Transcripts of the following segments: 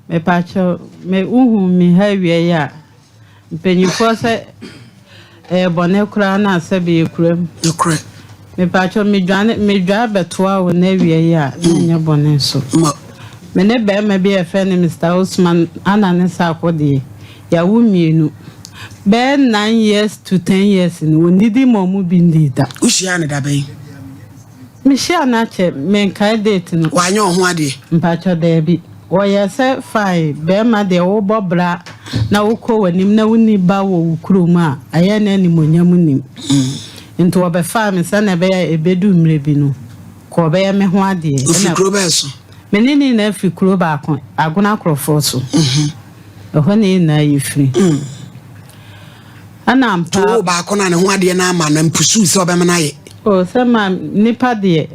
me pacho me me hawie ya mpanyifo se bone kura na asabe kuram okre me pacho me dwa betoa wo na wie ya nya bone so me ne be ma bi efe ne Mr. Osman anane sa akode ya wo mienu be 9 years to 10 years ni wonidi momu bindida ushia ne da ben me shia na che me kai date no wanya ho ade mpacho da bi oya se fine be ma de wo bobra na wo ko wanim na woni ba wo kuroma aye na ni monyam nim into wo be fa me se na be ya ebedu mre bi no ko be ya me ho ade na kro be so menini na fi kro ba kon agona krofo so ehoni na yifri ana mpa to ba kon na ne ho ade na ama na mpusu se obe mena ye o se ma nipa de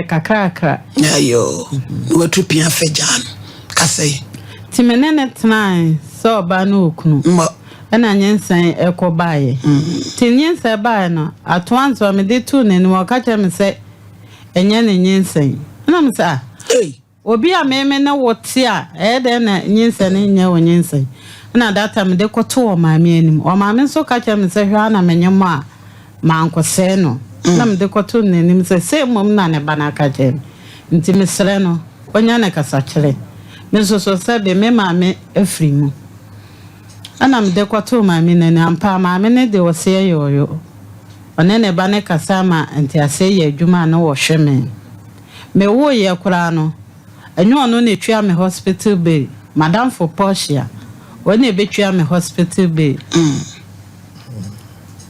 kakrakra ayo wo tupia fejan kasai timenene tnai so ba no okunu ana nyensan ekobaye tinyensan ba no atoanzo me de tu ne no ka cha me se enye ne nyensan na me sa obi a meme na wote a de na nyensan ne nya wo nyensan na data me de koto o maame anim o maame so ka cha me se hwa na menyem a mankose no na me de koto ne nim se mom na ne bana ka je nti me sere no onya ne kasa kire me so sabe me maame afri mu ana me de koto maame ne ampa maame ne de wose yoyo one ne bana kasa ma nti ase ye adwuma na wo hwe me wo ye kura no enyo no ne twia me hospital bill madam for Portia one be twia me hospital bill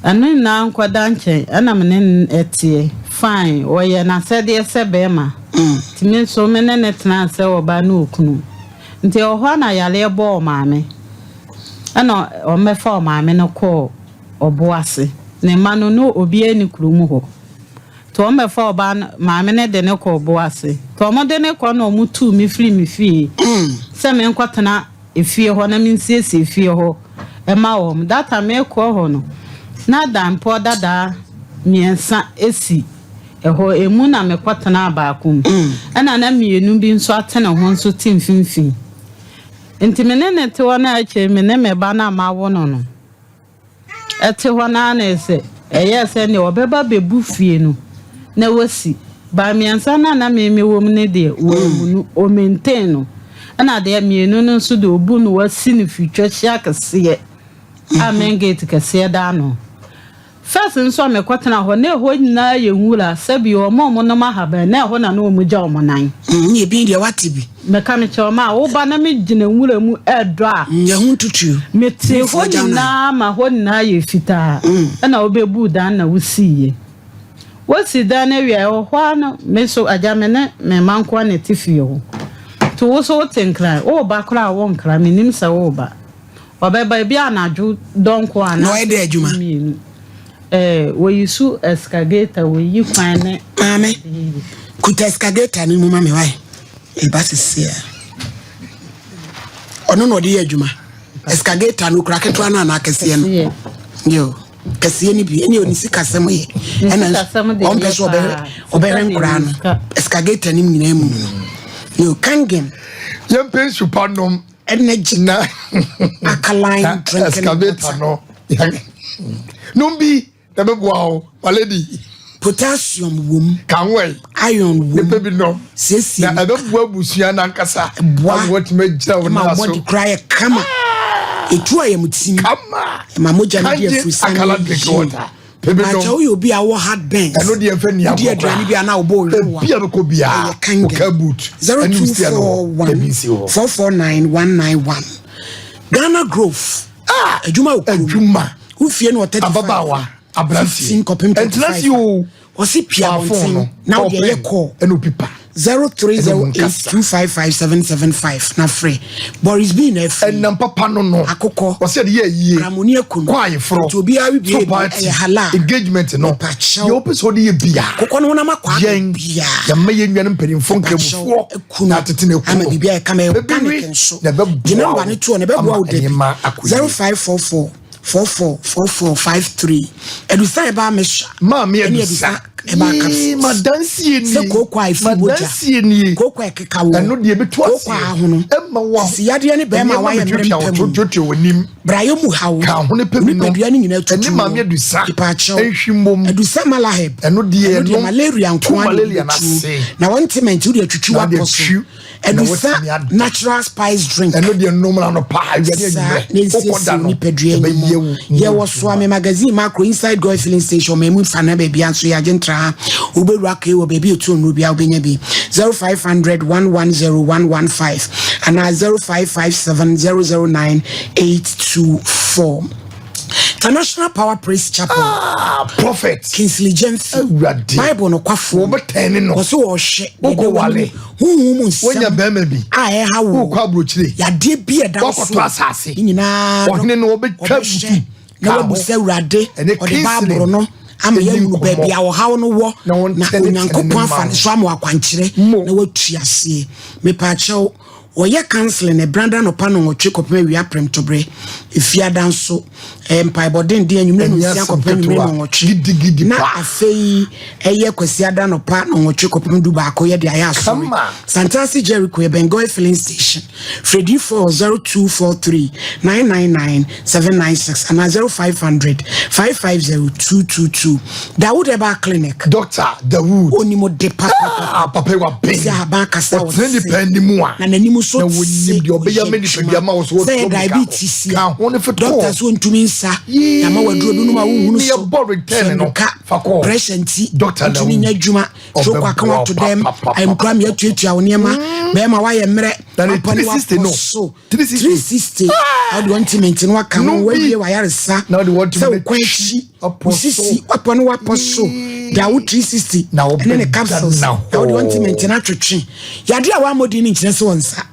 anu na nkwada nche ana me ne etie fine wo ye na sede se be ma timi so me ne tena se wo ba na okunu nti ohwa na yale ebo maame ana o mefa o maame no ko oboase ne manu no obi ani kurumu ho to mefa o ba maame ne de ne ko oboase to mo de ne ko na mu tu mi firi mi fie se me nkwatena efie ho na mi nsiesie efie ho e ma wo data me ko ho no na dampo dada miensa esi eho emu na me kwatena abaakum ana na mienu bi nso atena ho nso timfimfim enti menene te wona ache mene me ba na ma wo no ete wona na ese eye ne obeba bebu fie no na wasi ba miensa na me wo mu ne de wo mu o maintain no ana de mienu no nso de obu no wasi ne fitwa hia kase amen gate kase da no first nso me kwatena ho na ho nyina ye nwura sabi o mo no ma haba na ho na no mu ja o mo nan ye bi de watibi me ka me choma wo ba na me gina nwura mu edo a ye huntutu me te ho nyina ma ho na ye fita na obebu dan na wusiye wasi dan na wi ho hwa no me so ajame ne me manko na tifie ho to wo so tenkra o ba kra wo nkra me nim sa wo ba obeba bi anaju donko ana no e de adwuma we yisu excavator we yi kwane mame kuta excavator ni mu mame why e ba sisia ono no de adwuma excavator no kura keto ana na akese no yo kase ni bi eni onisi kasem ye ena on peso obe nkura no excavator ni nyina mu no yo kangen yem pensu panom energy na alkaline drinking excavator no numbi wow lady potassium wom kanwe iron wom ne pebi no sesi na abebu abusua na nkasa what meja wona so body cry kama etu ayemutim kama ma moja na dia frusana pebi no acho you be our hard bang eno de efe ni abo dia dwani bia na obo wa bia no ko bia ka boot 0241944991 Ghana Grove adwuma adwuma ufie no 35 ababawa abransi unless you osi pia phone now dey ye call eno pipa 0308255775 na free Boris B na free en papa no akoko o se de ye ramoni akunu kwai fro to bia wi bia e hala engagement no ye open so de ye bia akoko no na makwa bia ya maye nwan mpanimfo nkemfo na tete na ku ama bibia e kama e panic nso na be number ne to ne be bo out 0544 444453 edusa eba mesha mama edusa eba kapsi madansie ni se kokwa ifi boja madansie ni kokwa ekeka wo eno de betu ase kokwa ahono emma wa si yade ne be ma wa ye mrempem tototo wonim brayo mu hawo ka ho ne pebi no pedua ni nyina tutu eni mama edusa ipacho enhwimom edusa malaheb eno de no malaria nko malaria na se na wontement wo de atwitwi wa poso edusa natural spice drink eno de no mra no pa yade okoda no ye wo so ame magazine macro inside go filling station me mu fana ba bia so ya gentra oberu aka wo ba bi etu no bia obenya bi 0500 110115 and 0557009824 International Power Praise Chapel. Prophet Kingsley James. Bible no kwafo. Wo betene no. Wo so wo hye. Wo wale. Hu nsem. Wonya be ma bi. Ha wo. Wo kwa abrochire. Ya de bi e da so. Kokoto asase. Nyina. Ohne no obetwa butu. Na wo busa urade. O de Bible no. Ama ya mu baabi a wo hawo no wo. Na onyankopon afa ne so ama akwankyere. Na watu ase. Me pa chew. Oye counseling e branda no pa no wotwe kopema wi aprem tobre efiada nso mpaibodin de anwumre no sia kopema wi no wotwe na afei eye kwasiada no pa no wotwe kopema du ba ko ye de aya so Santasi Jericho e Bengoy filling station Freddy 40243 999 796 and 0500 550222 Dawood Eba Clinic Dr. Dawood onimo de papa wa ben ya ba kasa wo depend mu a na nanimu so wonim de obeya meni dia ma wo so diabetes ka ho ne feto doctors won tumi nsa ya ma waduro bi no ma wo so no pressure nti doctor tumi nya dwuma so kwa kan to dem I'm come here to wo niema be ma wa ye mre apani wa so 360 how do you want to maintain wa kan wo wie wa yaresa now the want to kwanchi sisi apani wa poso Dawood 360 now and the capsules how do you want to maintain atwetwe ya de a wa modi ni nkyerese wonsa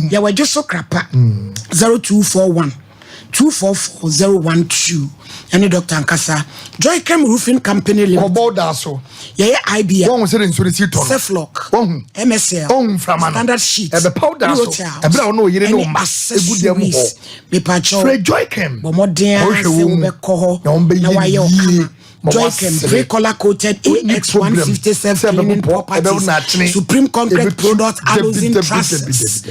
ya wa so krapa 0241 244012 any Dr. Ankasa Joy Chem Roofing Company Limited Koboda so yeah IBM won say nso resi to Ceflock MSL Standard Sheet e be powder so e bra no yire no ma egudem ho me pacho Joy Chem bo modern se wo be ko ho na wa ye okama Joy Chem 3 color coated AX157 cleaning properties Supreme concrete product alloys trusses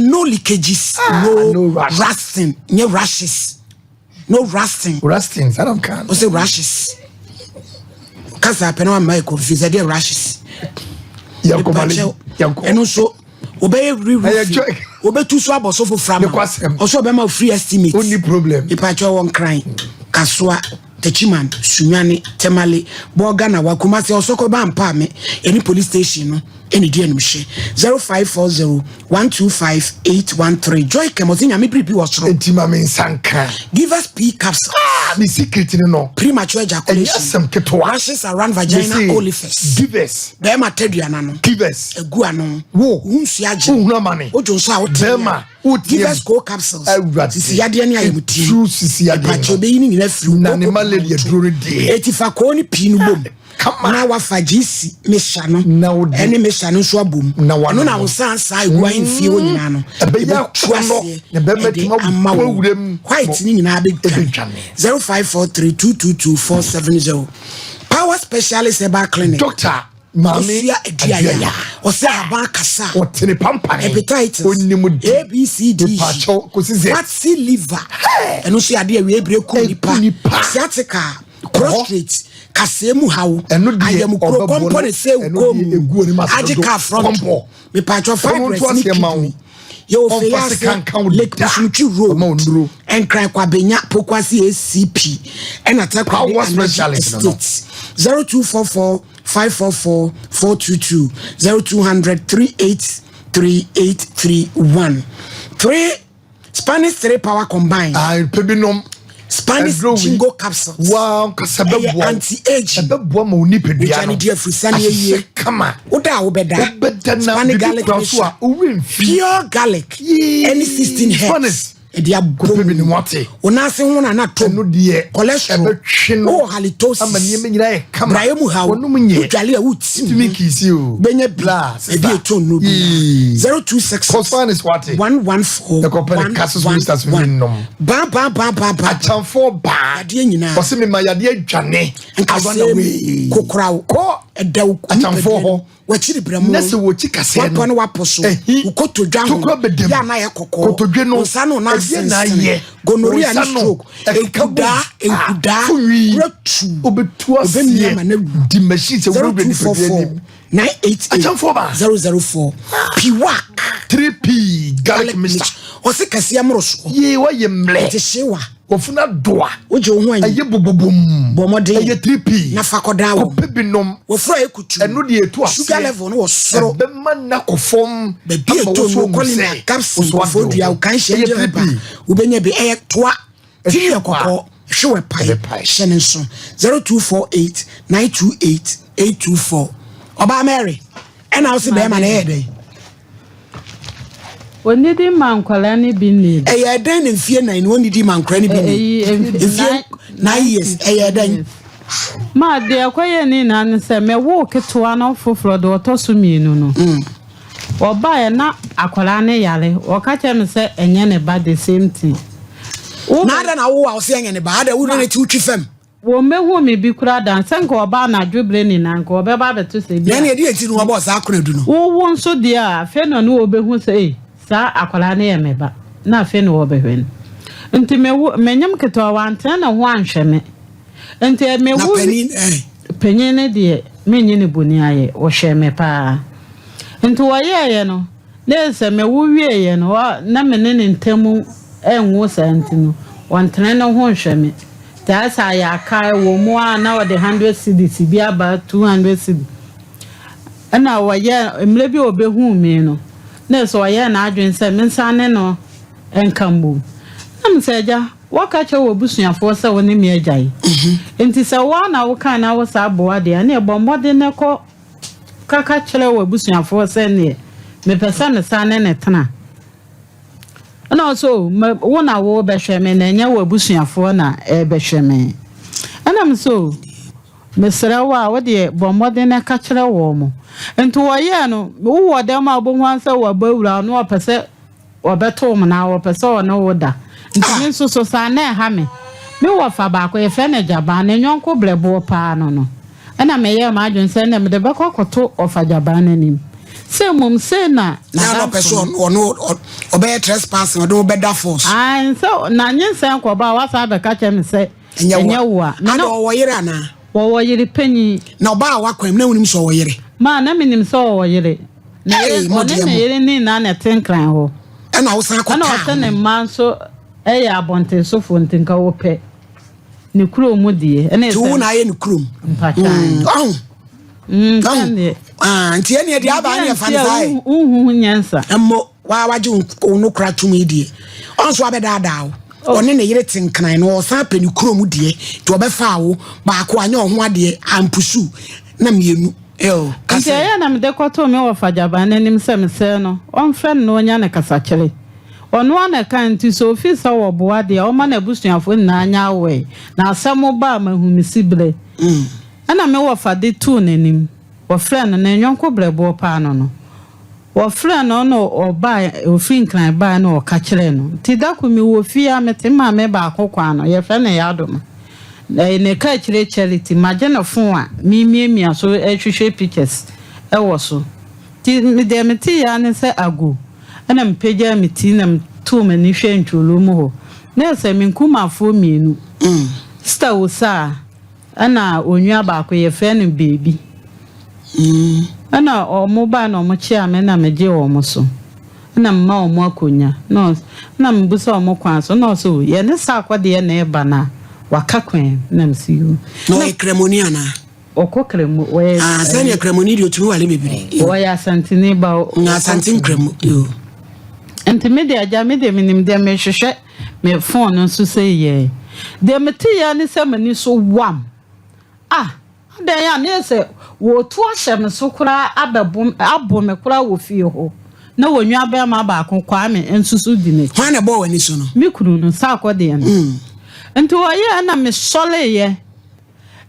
no leakages no rusting no rashes no rusting I don't care o say rashes kasa pena ma confuse dey rashes yanko eno so obey re-roofing obetu so aboso for frama also be ma free estimate only problem if I won crying kaswa techiman sunyane temale boga na wakumase osoko ba mpa me any police station no any dia no hye 0540 125813 Joy Kemozinya me bribi was wrong etima me nsanka give us P capsule the secret no premature ejaculation rashes around vagina orifice give us be ma teduana no give us egu ano wo unsu age wo mane ojo so a wo be ma give us go capsules sisi yade ne ayemuti true sisi yade pacho be yini nyina firu na ne malaria duro de etifa ko ni pinu bom na wa fagisi mesha no ene mesha no so abom no na wo sansa igwa mfie wo nyina no be ya kwa no ne be metima powurem white ni nyina be 0543222470 Power Specialist Eba Clinic Doctor Mami Ediaya Ose aba kasa otene pampane hepatitis ABCD fatty liver eno so ade awie breku nipa sciatica prostate kasemu hawo ayemu kompo ne se egu agika front me patcho fibroid ni kidney yo feyase lake Bushmuchi road and cry kwa benya pokwasi ACP and attack Power Specialist 0244 544-422 0200-383831 3 Spanish 3 power combined Spanish jingo capsules wow kasabebo anti-age ebebo ma oni pedua no dia frusani ye kama oda obeda Spanish garlic pure garlic any 16 herbs dia bro bi ni wate ona se ho na to no de cholesterol oh halitosis amani me nyina e kama braimu ha wonum nye utwale a utimi kisi o benya blast e bi to no bi 026 Cosfan is wate 114 the company cases ministers minimum ba achamfo ba de nyina o se me ma yade adwane awana we kokora ko edaw achamfo ho wachiri bramo nese wo chikase no wapo no waposo ukotodwa ho ya na ye kokko kotodwe no nsano na na ye gonorrhea na stroke ekuda retu obetu asie di machine se wo be di pedi 988 piwa 3p garlic mixture o se kase amroso ye wa ye mle te shewa ofuna doa oje ho anyi aye bobobom bomode aye 3p na fakoda wo pebinom wo fra ekutu eno de etu asie sugar level no wo soro be man na kofom be bi eto no kolina capsule fo dua wo kan hye ba wo benya bi eye toa tiri ekoko hwe pai hye nso 0248 928 824 oba Mary ena wo se be ma na yede onidi mankwala ni bi ni den na mfie nan ni onidi mankwala ni bi ni mfie 9 years den ma de akoye ni nan se me wo ketoa na foforo de otoso mienu no oba ye na akwala ne yare o ka chem se enye ne ba the same thing na da na wo a o se enye ne ba da wo ne ti utwi fam wo mehu me bi kura dan senka oba na dwobre ni nan ko be ba beto se bi na ne de enti no oba o sa akonadu no wo nso de a fe no no obehu se sa akwala ne ye meba na fe no obehwen nti menyam keto wanten na ho anhweme nti mewu penyin ne de menyi ne boni aye wo hweme pa nti wo ye no na se mewu wie ye no na mene ne ntemu enwo santino wanten na ho hweme ta sa ya kai wo mu a na wo de 100 cedis bi aba 200 cedis ana wo ye emle bi obehu me no na so ya na adwen se mensane no enkambu am seja wakache wo busuafo se woni me agyae enti se wa na wo kan na wo sa boa de na ebombode ne ko kaka kire wo busuafo se ne me pesa ne sane ne tena na so wo na wo behweme na nya wo busuafo na behweme anam so mesra wa wo de bombode ne ka kire wo mo enti wo ye no wo dem abohwansa wo bawura no opese obetom na wo pese ono wo da nti nso so sa na ha me wo fa ba ko e fe na jaba na nyonko brebo pa no ana me ye ma adwen se na me de bekokoto ofa jaba na nim se mum se na no person ono obey trespass no do beda force so na nyense ko ba wa sa be ka che me se enya wo a na wo yire na wo yire panyi na ba wa kwam na wonim so wo yire ma na minim so wo yire na yire ni na tenkran ho ana wo san ko na wo ne man so eya abonte so fo ntinka wo pe ne kuro mu die ene se tu na ye ne kuro nti ene de aba ne fa ne nyansa emmo wa waje onu kra tumi die onso abedada one ne yire tinkan no san pe ne kuro mu die to obefa wo ba ko anya ho ade ampusu na mienu kasi ya na mde kwato me wo fajaba na nim se mse no on friend no nya ne kasa kire ono ana kan ti so ofisa wo boa de o ma na busuafo na anya we na asamo ba mahumisible ana me wo fade tu nanim wo friend na nyonko brebo pa no wo friend no oba ofin kan ba na o ka kire no ti da ku mi wo fia mete ma me ba akokwa no ye friend ya adoma ne ka kire charity magena fon a mi aso ehwehwe pictures wo so ti me de meti ya ne se ago ana mpeja meti na to mani hwe ntwolo mu ho na se minkumafo mienu sta wo sa ana onua ba ko ye fe ne baby ana o mo ba na o mo chia me na meje wo mo so na mma o mo akonya no na mbusa o mo kwan so no so ye ne sa akwade na e ba na wakakwen na msiu no ekremonia na okokremo we sani ekremoni dio tumi wale bebiri o ya santini ba na santin kremo yo enti media ja media minim de me hwehwe me phone nso say ye de meti ya ni se mani so wam de ya ne se wo tu ahyem so kura abom me kura wo fie ho na wonwa be ma ba kon kwa me ensusu di ne hwan na bo wani so no me kunu no sa akode no nti oye na me sole ye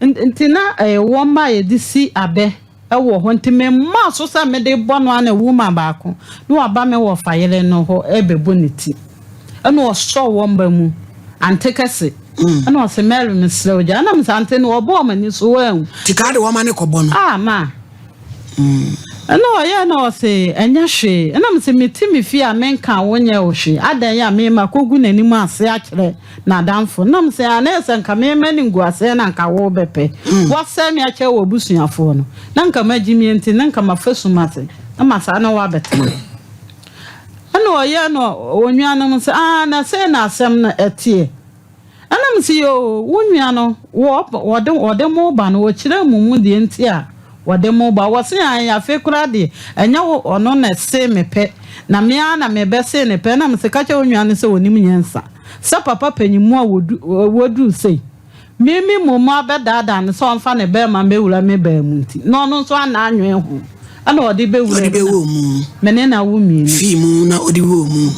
nti na woma ye di si abe ewo ho nti me ma so sa me de bono ana wuma ba kon no aba me wo fayele no ho ebebo ne ti ana o so womba mu antekese ana o se melu me slow ja ana me sante no obo mani so wan tikade woma ne kobo no ma ana oye na o se enya hwe ana me se metimi fi a menka wonye o hwe adan ya me ma kogu nanim ase akere na danfo na me se ana se nka me mani ngu ase na nka wo bepe wo se me akere wo busuafo no na nka magimi enti na nka mafasu mate na masa na wa betema ana oye no onwa no me se na se na asem na etie ana me se yo wonwa no wo de mo ba no wo kire mumu de enti a wode mo ba wo se ya fe kura de enya ono na se mepe na me ana me be se ne pe na me se ka che onwa ne se wonim nyensa se papa panyimu a wodu sei mimi mo ma be dada ne so mfa ne be ma me wura me ba mu nti no no so ana anwe ho ana odi be wo mu mene na wo mi fi mu na odi wo mu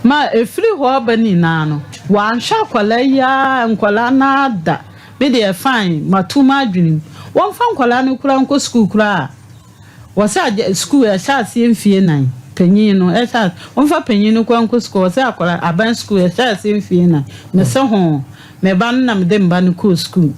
ma efri ho ba ni na no wa ansha kwala ya nkwala na da be de fine matuma adwini won fa nkwala no kura nko school kura wasa school ya sha sie mfie nan panyin no e sha won fa panyin no kura nko school wasa akwala aban school ya sha sie mfie nan me se ho me ba na me de mba no ko school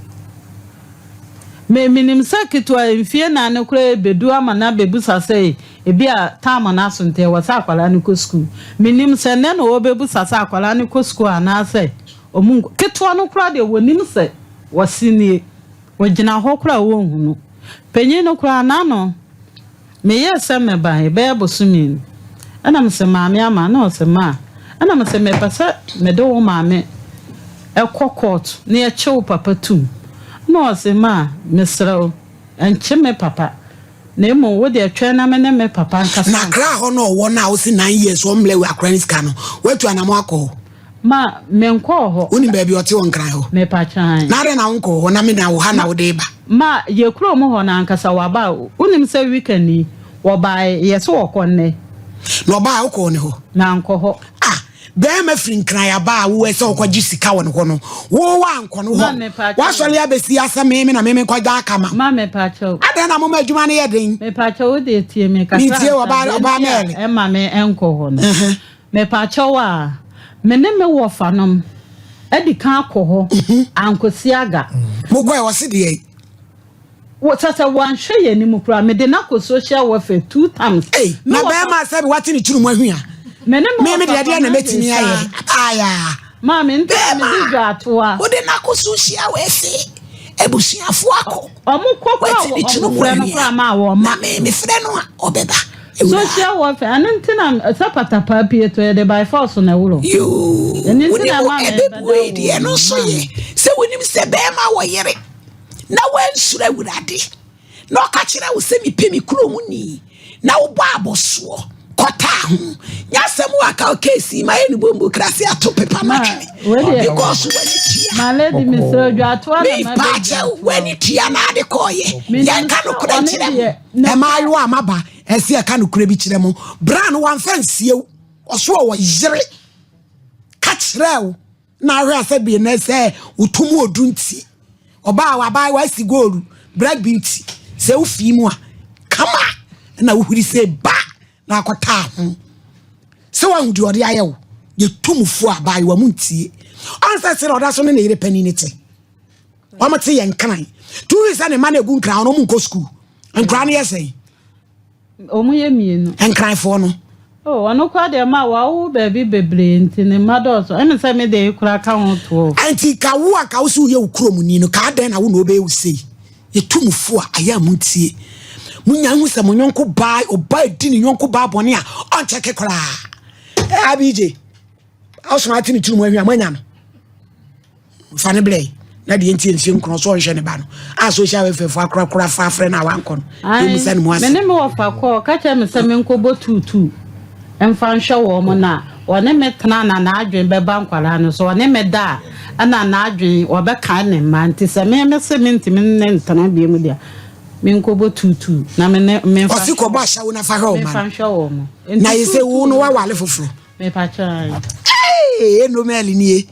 me minim sakitwa mfie nan no kura bedu ama na bebusa sei ebi a tama na sunte wasa akwala no ko school minim se ne no obebu sasa akwala no ko school ana se omungo ketwa no kura de wonim se wasinie wajina ho kura wo hunu panyin no kura na no me yesa me ba e be bosumi ana me se maame ama na o se ma ana me se me pasa me do wo maame e kokot na e chew papa tum na o se ma me srawo enche me papa na emo wo de atwa na me papa nkasa na kra ho no wo na wo se 9 years wo mle we akran's ka no wetu anamo akọ ma me nko ho oni ba bi ote won kran ho me pa chan na re na nko ho na me na wo ha na wo de ba ma ye kuro mo ho na nkasa wa ba unim se weekend ni wo ba ye so wo konne no ba wo ko ne ho na nko ho be ma frin kran ya ba wo se wo kwaji sika won ho no wo wa nko no ho wa so le abesi asa me na me kwa da aka ma me pa cho ade na mo ma adwuma ne ye den me pa cho wo de tie me kasa mi tie wo ba mele e ma me enko ho no me pa cho wa me ne me wo fanom edi kan akoho ankosi aga mo kwa wo se de wo tata wan hwe ye ni mu kura me de na ko social warfare 2 times na be ma sabi wati ni churu mo ahua me de na metini aye aya ma me nte me di gatoa wo de na ko social we se ebusuafo ako omu kokwa wo frɛ no kura ma wo ma me frɛ no a obeba social warfare anentina sapata papi to de by force na wuro yo enentina ma me de no so ye se wonim se be ma wo yere na wansura wurade na okakira wo se mi pemi kuro mu ni na wo ba aboso kota ho nyasem waka case ma eni bombo krase ato pepa matwe because when it my lady Mr. Jatwa na ma when it ya na de koye yanka no kura kire e ma yo amaba ese aka no kura bi kire mo bra no wan fansie oso wo yire ka kire wo na hwe ase bi na se utumu odunti oba wa bai wa si gold black beauty se wo fi mu a kama na wo huri se ba na akota ho se wa hudi ode ayewo ye tumufo abai wa muntie ansa se oda so ne yire pani ne te wa mate ye nkan tu isa ne man egu nkran no mu nko school nkran ne yesei omu ye mienu nkran fo no ono kwa de ma wa wo baby bebre ntine madoso ene se me de kura ka ho to anti ka wo aka wo so ye ukrom ni no ka den na wo no obe usei ye tumufo aya muntie munya hu se munyonko bai oba di ni nyonko ba bone a on cheke kora abije awso ati ni tumu ahwa manya no fane blay na de enti ensie nkro so onhwe ne ba no a social fefo akora fa afre na wanko no emu se ne mo ase me ne me wo fa ko ka che me se me nkobo tutu emfa nhwe wo mo na one me tena na adwen be ba nkwala no so one me da ana na adwen wo be kan ne ma nti se me se me ntimi ne ntena bi mu dia Minkobo tutu. Na me Osi ko ba sha wo na fa hwe o me man. fan hwe wo mo. Na ye se wo no wa wale foforo. Me pacha. Eno meli nie.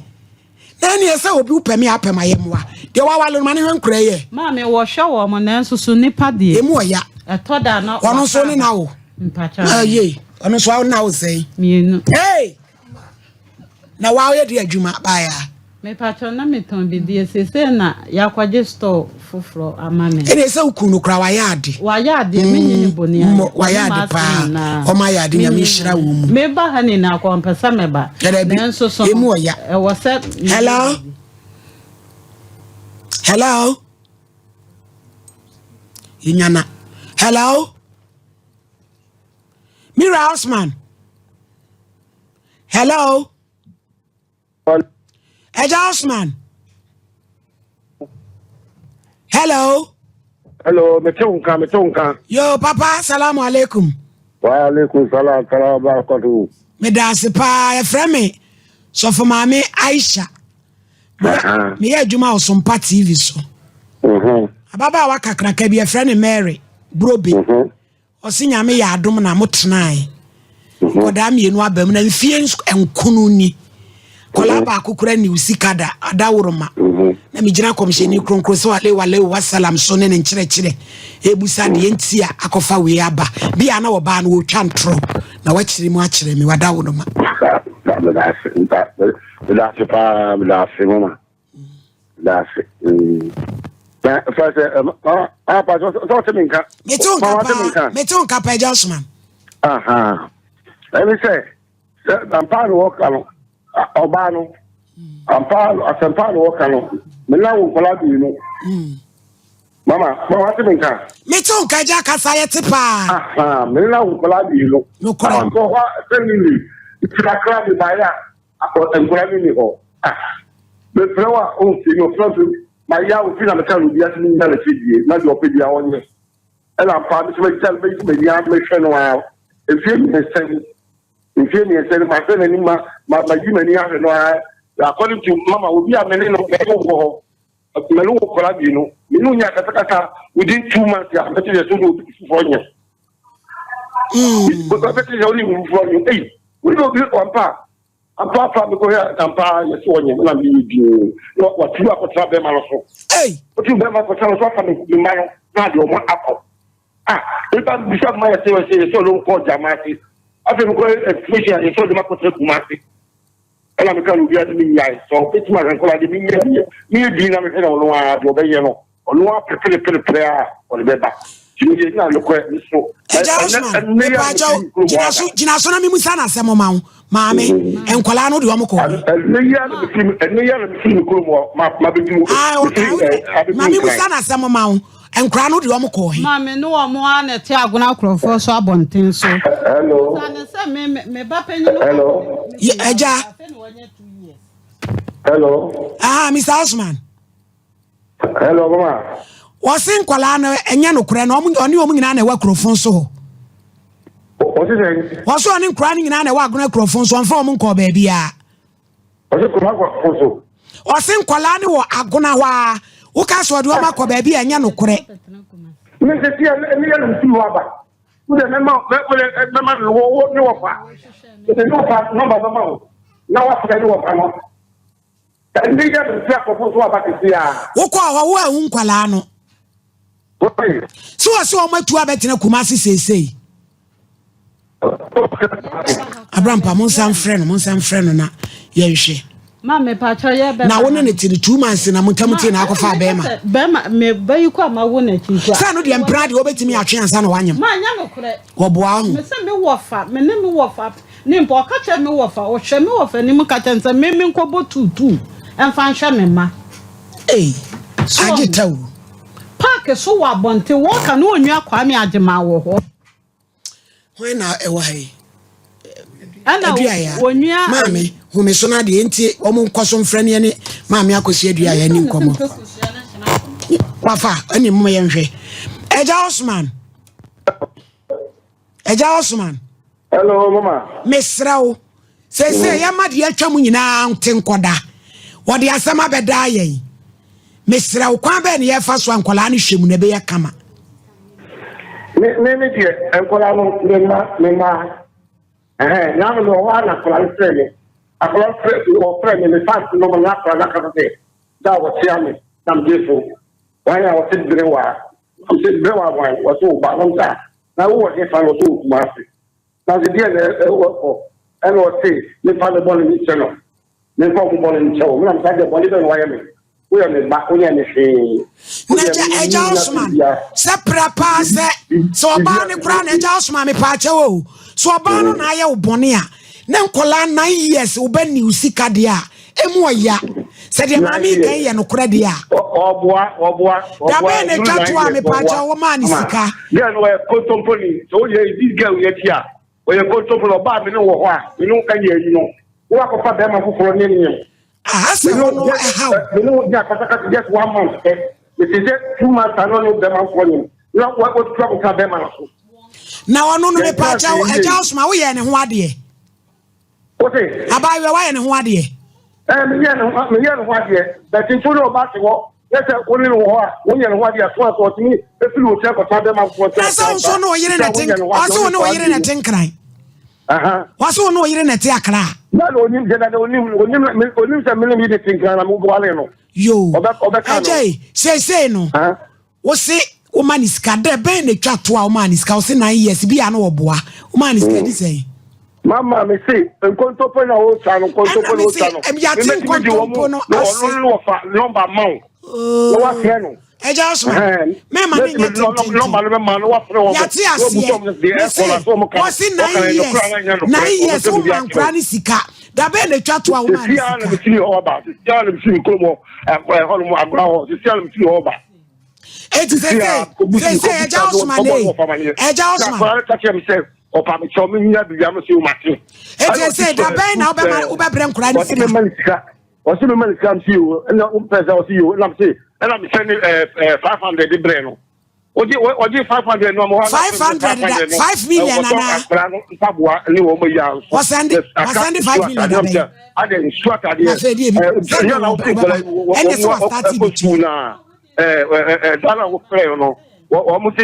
Na ne se obi upemi apema yemwa. De wa wale no ma ne hwenkura ye. Ma me wo hwe wo mo na nso so nipa de. Emu oya. Etoda na. Ono so ni na wo. Mpacha. Ye. Ono so na wo sei. Mienu. Hey. Na wa ye de adwuma ba ya. Me pacha na me ton bi de se na yakwaje store foforo amane. Ene se ukunu kra wa ya ade. Wa ya ade me nyini boni a. Wa ya ade pa. O ma ya ade nyame hira wo mu. Me ba ha ni na kwa mpesa me ba. Nanso so. Emu oya. E wo se. Hello. Hello. Inyana. Hello. Mira Osman. Hello. Eja Osman. Hello. Hello, metonka. Yo, Papa, salamu alaikum. Wa alaikum salam, barakatuh. Me da se pa e frame. So for mama Aisha. Me ya juma o SOMPA TV so. Ababa wa kakraka bi e frame Mary Brobe. Osinya me ya adom na motnai. Koda me enu abam na mfie enkunu ni. Kola ba akukura ni usikada adawuruma. Na mijina komsheni kronkro so wale wasalam so ne nkyerechire. Ebusa de entia akofa we aba. Bia na wo ba na wo twa ntro. Na wachire mu akire me wadawuruma. Mama. That's Metonka pa Josman. Aha. Let me say, I'm part of work Obano. I'm part of work alone. Milan will Mama, what do you mean? Metonka Jaka Sayetipa. Aha, Milan will no crime. So what? It's a crab in my lap. I'm grabbing you. The flower owns your front. My young feel the town will be asking me to see not your pity on you. And I'm proud to tell me to be young mission while. If you say my friend and my human years, according to Mama, will be a man of Melu Colabino. You know, within 2 months, I'm better to for you. But I bet you only for you. Hey, we don't do one part. I'm proud to go here and buy a Sonia. I'm you. What you have to travel, Maraso. Hey, but you never for some sort of man, not your one apple. If I'm beside my say so long called Jamati, I've been going a fish and you told them I could take Mati. And I'm going to get me. So it's my uncle. I didn't me being a man on the way, or no prayer or the bed. You did not look at me so. Jinasona mi musana semo ma maame enkwala no de omko maame musana semo ma enkwala no de omko he maame no omo ana ti agona krofo so abonten so hello sana se me ba panyi no hello eja hello Mr. Osman hello mama wosin kwala no enya no kure no omo nyina na wa krofo so What's on in crying in a wagon acrophone so from call baby? What's in Qualani or Agonawa? Who can so do a baby and Yano correct? Mr. Abrampa mon friend na yehwe ma me pa cho ye be na wona ne tiri 2 months na montamuti na akofa bema me bayi kwa ma wona chinkwa sa no de emprade obetimi atwe ansa na wanyam ma nya no kure woboa hu me se me wofa me ne me wofa ni mpo ka che me wofa o hwe me wofa ni mu ka che nsa me nkobo tutu emfa hwe me ma agitawo park so wa bonte wo ka no onwa kwa me agema wo ho when na ewa hai ana onua mami hu me so na de enti omo nkoso mfrane ye ne mami akosi adua ya ni nkomo wafa ani mo ye nhwe Eja Osman hello mama mesrawo se ya made atwa mu nyina ntenkoda wo de asama beda ye mesrawo kwa be ne ye fa so ankola ne hwemu ne be ye kama me dear, and Colano, Mema, now no one, a Colan friend, a Colan friend in the past, no one after that day. That was Yami, some different. Why I was in Brewa, I'm saying Brewa was so bad. Now, what if I was so massive? Now, the dear work for, and was say, they found the ball in the channel. They found the ball in the channel. I'm saying the ball in Wyoming. We are the back, we are the same. Naja Ejosman, Seprapa, so about the crown, Ejosman, me pacho, so about na ya ubonia. Nan kola 9 years, uben you sikadia, Emoya, said your mammy, and Ocradia. Oboa, Dabene Chatua, me pacho, woman is sika. Yeah, no, contemporary. So, this girl yet here. When you go to the bar, you know what? You know, can you know? What about them for name? I said, no, how? You know, just 1 month. It is just 2 months. I don't know them for you. You know what trouble have them also. Now, I know me pacho, Ejosman, we and what dear. What is? About your way and what dear. What dear? That in full of basketball. Let's say only one year what you are for me. If you will check for them for that's also no you're in a thing. Also no you're in a thing crying. Also no you're in a tiakra. Not only a millimeter thing and move on. Yo, say no. What say, woman is cadre, ben the chat to our man is causing 9 years, be an old boy. Woman is going to say. Mamma, me say, and contopono old channel, contopono, and yatin contopono, no, mount. Oh, Ejosman, me mani what's in 9 years? 9 years, woman, granny sika. Da ben the chat to our man. It is say, Ejosman, or Pamichomia, it said, the Ben now by Brem crying. Or someone comes to you, and I'll see you, and I'm sending 500 de Breno. Or you 500 no more 500 5 million was sending 5 million. I didn't instruct idea. Dollar will play or no. Almost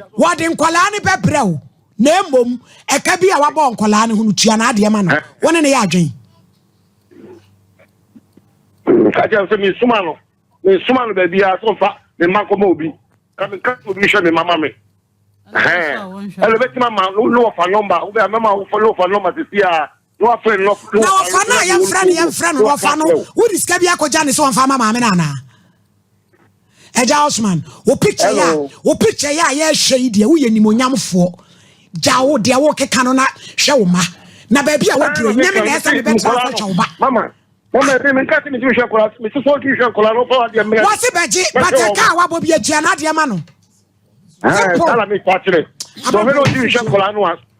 what in Kolani Pebrel? Name a cabby our born Kolani who Chiana Diamana. One in the Adjin. I just said, Miss Sumano, Miss Sumano, baby, are so far, the Marco Mobi. Coming to mission in my mammy. Elevate my man, no for number, who are mamma who follow for number to see her. No friend, no friend, young friend, no fan. Who is Cabiaco Janis on Fama Mamana? Ejosman, o picture ya, yes, shady, we any monyam for. Jao, dear walker canona, show ma. Na baby, I want to remember that. Mamma. What's it, Betty? But a car will be a Gianna Diamano.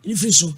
If so,